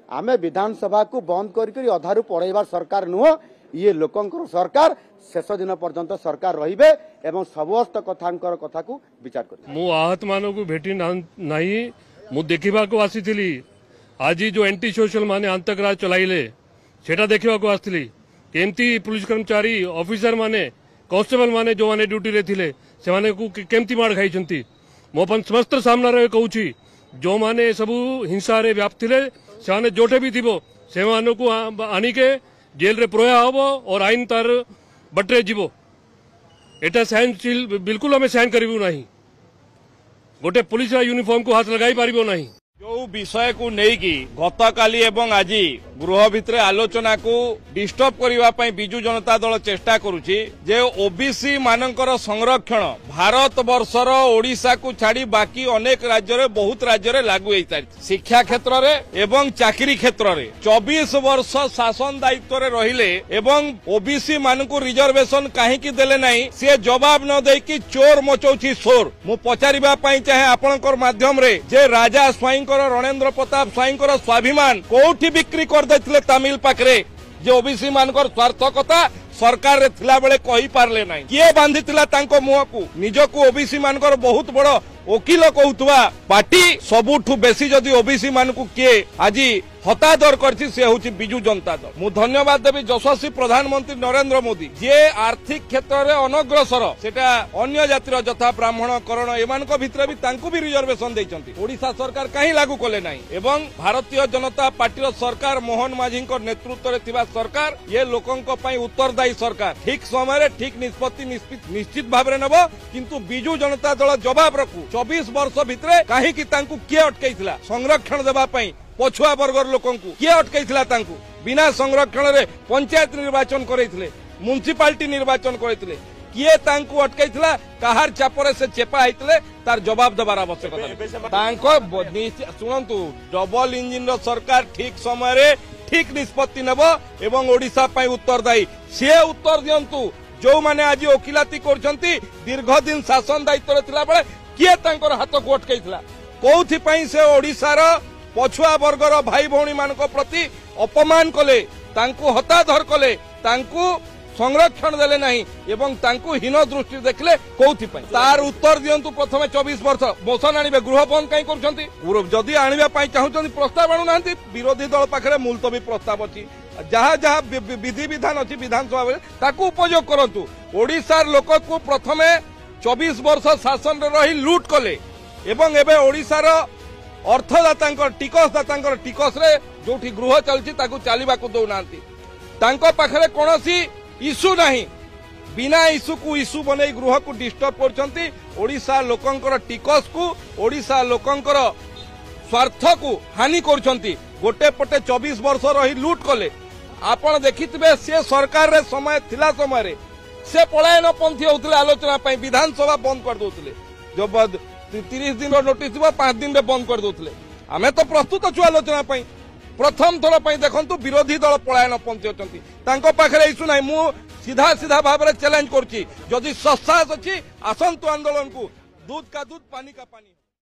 आमे विधानसभा को बंद करी अधारू पढ़ेबार सरकार नुह ये लोकंकर सरकार शेष दिन पर्यंत सरकार रहिबे एवं समस्त कथांकर कथा को विचार कर मु आहत मानक को भेटी नहीं मु देखा को आसी आज जो एंटी सोशल माने आंतकराज चलाइले सेटा देखा को आसली केमती पुलिस कर्मचारी ऑफिसर माने कांस्टेबल माने जो माने ड्यूटी रे थिले से माने को केमती मार खाई मो समस्त सामना रे कहूची जो माने सबू हिंसा रे व्याप्तिले से माने जोटे भी थिबो से माने को आनिके जेल रे प्रया हबो और आईन तार बटरे जीवो एटा सहनशील बिल्कुल हमें सहन करिबु नहीं गोटे पुलिस यूनिफॉर्म को हाथ लगाई पारिबो नहीं जो विषय को नेकी गतकाली एवं आज गृह भितर आलोचना को डिस्टर्ब करने बिजु जनता दल चेष्टा करुछि जे ओबीसी मानकर संरक्षण भारत वर्षर ओडिशा को छाड़ी बाकी अनेक राज्य रे बहुत राज्य रे लागू होता शिक्षा क्षेत्र रे एवं चाकरी क्षेत्र रे 24 वर्ष शासन दायित्व रे रहिले एवं ओबीसी मानकु रिजर्वेशन काहेकि देले नहीं से जवाब न देकी चोर मचौछि शोर मु पचारिबा पई चाहे आपनकर माध्यम रे जे राजा स्वाईंकर रणेंद्र प्रताप स्वाईंकर स्वाभिमान कोठी बिक्री कर देथिले तमिल पाखरे जे ओबीसी मानकर स्वार्थ कथा सरकार रे थिला बेले कहि पारले नाही किए बांधितिला तांको मुह को निजको ओबीसी मानकर बहुत बड़ वकील कहूथुवा पार्टी सबुठु बेसी जदि ओबीसी मानकु किए आज हतादर करछि से होछि बिजु जनता दल मु धन्यवाद देबी यशस्वी प्रधानमंत्री नरेंद्र मोदी जे आर्थिक क्षेत्र रे अनग्रसर सेटा अन्य जातिर यथा ब्राह्मण करण एमानक भितर भी तांकु भी रिजर्वेशन दैछंती ओडिशा सरकार काहे लागू कले नाही एवं भारतीय जनता पार्टी सरकार मोहन माझी नेतृत्व रे थिबा सरकार ये लोकंक पई उत्तरदायी सरकार ठीक समय रे ठीक निष्पत्ति निश्चित भाव रे नबो किंतु बिजु जनता दल जवाब रखु 24 वर्ष भितर काहे कि तांकु किए अटकैथिला संरक्षण देबा पई पछुआ वर्गर लोकंकु किए अटकैथिला तांकु बिना संरक्षण रे पंचायत निर्वाचन करैथिले म्युनिसिपालिटी निर्वाचन करैथिले किए तांकु अटकैथिला काहार चापरे से चेपा आइतले तार जवाब देबार आवश्यकता तांको सुनंतु डबल इंजिन रो सरकार ठीक समय रे ठीक निष्पत्ति नेबो एवं ओडिशा पई उत्तरदायी से उत्तर दियंतु जो माने आज वकिलाती करछंती दीर्घ दिन शासन दायित्व रे थिला बेले किए तांकर हाथ को अटकैथिला कोथि पई से ओडिशार पछुआ वर्गर भाई भौणी मानक प्रति अपमान कले तांकु हताधर कले तांकु संरक्षण देले नहीं एवं तांकु हीन दृष्टि देखले कोथि पई तार उत्तर दियंतु प्रथमे 24 वर्ष मोशन आनिबे गृह बंद काई करछंती जदि आनिबा पई चाहुछंती प्रस्ताव आनु नांती विरोधी दल पाखरे मुलतवी प्रस्ताव अछि जहाँ जहाँ विधि विधान अछि विधानसभा ताकु उपयोग करंतु ओडिशार लोक को प्रथमे 24 वर्ष शासन रे रही लूट कले एवं एबे ओडिशार अर्थदाता टिकसदाता टिकस रे जोठी गृह चलछि ताकु चालिबा को दउनांती तांको पाखरे कोनोसी इशू नहीं बिना इशू को इशू बनै गृह को डिस्टर्ब करछंती ओडिशा लोकंकर टिकस को ओडिशा लोकंकर स्वार्थ को हानि करछंती गोटे पटे 24 वर्ष रही लूट कले आपण देखिथिबे से सरकार रे समय थिला समय रे से पलायन पंथी होतले आलोचना पई विधानसभा बंद कर दोतले जो 30 दिन नोटिस दिबो 5 दिन रे बंद कर दोतले आमे तो प्रस्तुत छु आलोचना पई प्रथम थर पई देखंतु विरोधी दल पलायन पंथी होचंती तांको पाखरे इशू नाही मु सीधा सीधा भाव रे चैलेंज करछि जदि ससास अछि आसंतु आंदोलन को दूध का दूध पानी का पानी।